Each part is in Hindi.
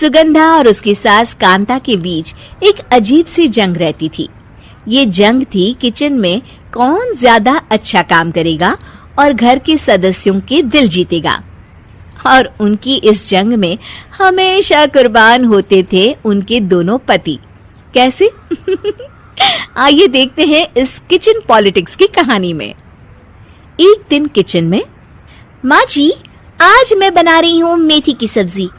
सुगंधा और उसकी सास कांता के बीच एक अजीब सी जंग रहती थी। ये जंग थी किचन में कौन ज्यादा अच्छा काम करेगा और घर के सदस्यों के दिल जीतेगा। और उनकी इस जंग में हमेशा कुर्बान होते थे उनके दोनों पति। कैसे? आइए देखते हैं इस किचन पॉलिटिक्स की कहानी में। एक दिन किचन में, माँ जी, आज मैं बना रही हूँ मेथी की सब्जी।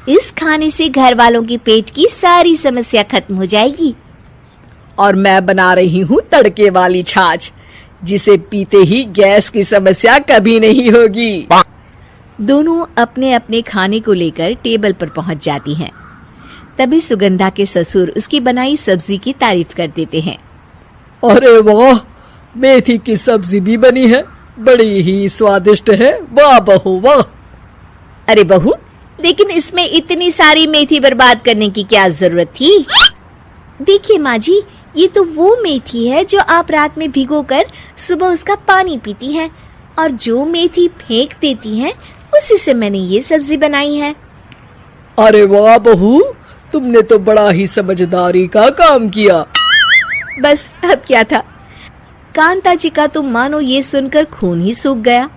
इस खाने से घर वालों के पेट की सारी समस्या खत्म हो जाएगी। और मैं बना रही हूँ तड़के वाली छाछ, जिसे पीते ही गैस की समस्या कभी नहीं होगी। दोनों अपने अपने खाने को लेकर टेबल पर पहुंच जाती हैं। तभी सुगंधा के ससुर उसकी बनाई सब्जी की तारीफ कर देते हैं। अरे वाह, मेथी की सब्जी भी बनी है, बड़ी ही स्वादिष्ट है। वाह बहू वाह। अरे बहू, लेकिन इसमें इतनी सारी मेथी बर्बाद करने की क्या जरूरत थी? देखिए माँ जी, ये तो वो मेथी है जो आप रात में भिगोकर सुबह उसका पानी पीती हैं, और जो मेथी फेंक देती हैं उसी से मैंने ये सब्जी बनाई है। अरे वाह बहू, तुमने तो बड़ा ही समझदारी का काम किया। बस अब क्या था, कांता जी का तो मानो ये सुनकर खून ही सूख गया।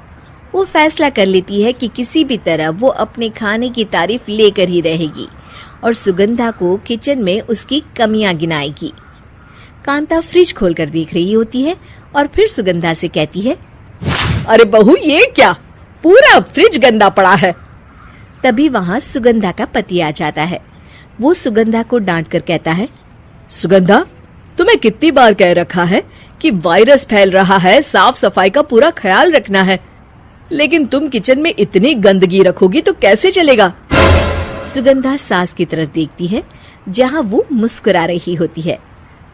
वो फैसला कर लेती है कि किसी भी तरह वो अपने खाने की तारीफ लेकर ही रहेगी और सुगंधा को किचन में उसकी कमियां गिनाएगी। कांता फ्रिज खोलकर देख रही होती है और फिर सुगंधा से कहती है, अरे बहू, ये क्या, पूरा फ्रिज गंदा पड़ा है। तभी वहाँ सुगंधा का पति आ जाता है। वो सुगंधा को डांट कर कहता है, सुगंधा, तुम्हें कितनी बार कह रखा है कि वायरस फैल रहा है, साफ सफाई का पूरा ख्याल रखना है, लेकिन तुम किचन में इतनी गंदगी रखोगी तो कैसे चलेगा। सुगंधा सास की तरफ देखती है जहाँ वो मुस्कुरा रही होती है।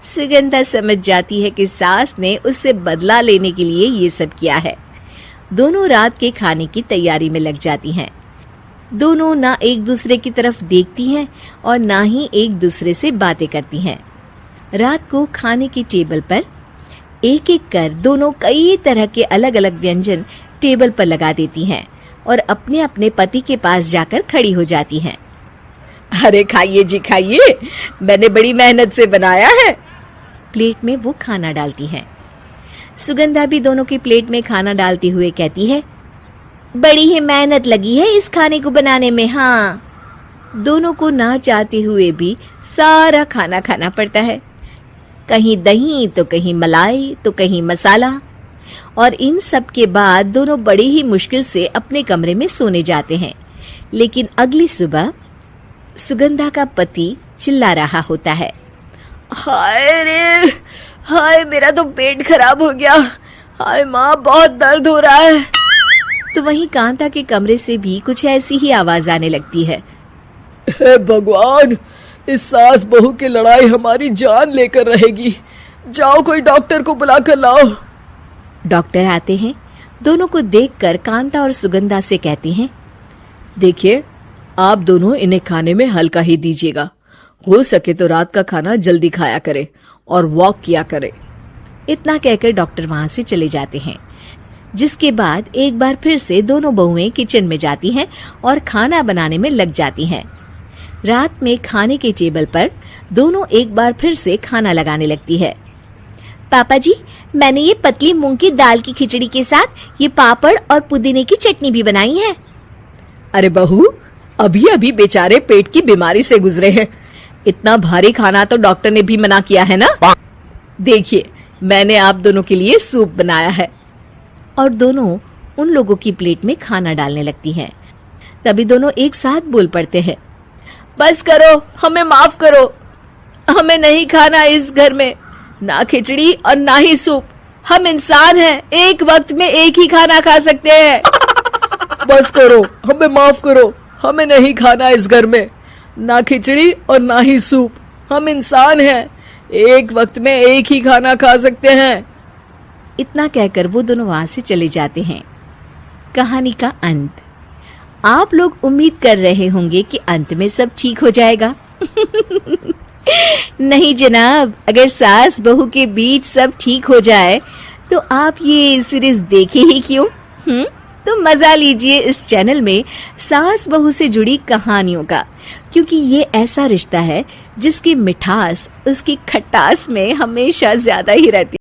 सुगंधा समझ जाती है कि सास ने उससे बदला लेने के लिए ये सब किया है। दोनों रात के खाने की तैयारी में लग जाती हैं। दोनों ना एक दूसरे की तरफ देखती हैं और ना ही एक दूसरे से बातें करती हैं। रात को खाने की टेबल पर एक एक कर दोनों कई तरह के अलग अलग व्यंजन टेबल पर लगा देती हैं और अपने अपने पति के पास जाकर खड़ी हो जाती हैं। अरे खाइए जी खाइए, मैंने बड़ी मेहनत से बनाया है। प्लेट में वो खाना डालती हैं। सुगंधा भी दोनों की प्लेट में खाना डालते हुए कहती है, बड़ी ही मेहनत लगी है इस खाने को बनाने में। हाँ, दोनों को ना चाहते हुए भी सारा खाना खाना पड़ता है। कहीं दही तो कहीं मलाई तो कहीं मसाला। और इन सब के बाद दोनों बड़ी ही मुश्किल से अपने कमरे में सोने जाते हैं। लेकिन अगली सुबह सुगंधा का पति चिल्ला रहा होता है, हाय रे, हाय मेरा तो पेट खराब हो गया, हाय माँ बहुत दर्द हो रहा है। तो वहीं कांता के कमरे से भी कुछ ऐसी ही आवाज आने लगती है। हे भगवान, इस सास बहू की लड़ाई हमारी जान लेकर रहेगी। जाओ कोई डॉक्टर को बुला कर लाओ। डॉक्टर आते हैं। दोनों को देखकर कांता और सुगंधा से कहते हैं, देखिए, आप दोनों इन्हें खाने में हल्का ही दीजिएगा। हो सके तो रात का खाना जल्दी खाया करे और वॉक किया करे। इतना कहकर डॉक्टर वहां से चले जाते हैं। जिसके बाद एक बार फिर से दोनों बहुएं किचन में जाती हैं और खाना बनाने में लग जाती हैं। रात में खाने के टेबल पर दोनों एक बार फिर से खाना लगाने लगती है। पापा जी, मैंने ये पतली मूंग की दाल की खिचड़ी के साथ ये पापड़ और पुदीने की चटनी भी बनाई है। अरे बहू, अभी अभी बेचारे पेट की बीमारी से गुजरे हैं, इतना भारी खाना तो डॉक्टर ने भी मना किया है ना। देखिए, मैंने आप दोनों के लिए सूप बनाया है। और दोनों उन लोगों की प्लेट में खाना डालने लगती हैं। तभी दोनों एक साथ बोल पड़ते हैं, बस करो, हमें माफ करो, हमें नहीं खाना इस घर में ना खिचड़ी और ना ही सूप। हम इंसान हैं, एक वक्त में एक ही खाना खा सकते हैं। बस करो, हमें माफ करो, हमें नहीं खाना इस घर में ना खिचड़ी और ना ही सूप। हम इंसान हैं, एक वक्त में एक ही खाना खा सकते हैं। इतना कहकर वो दोनों वहां से चले जाते हैं। कहानी का अंत। आप लोग उम्मीद कर रहे होंगे कि अंत में सब ठीक हो जाएगा। नहीं जनाब, अगर सास बहू के बीच सब ठीक हो जाए तो आप ये सीरीज देखे ही क्यों? तो मजा लीजिए इस चैनल में सास बहू से जुड़ी कहानियों का, क्योंकि ये ऐसा रिश्ता है जिसकी मिठास उसकी खटास में हमेशा ज्यादा ही रहती है।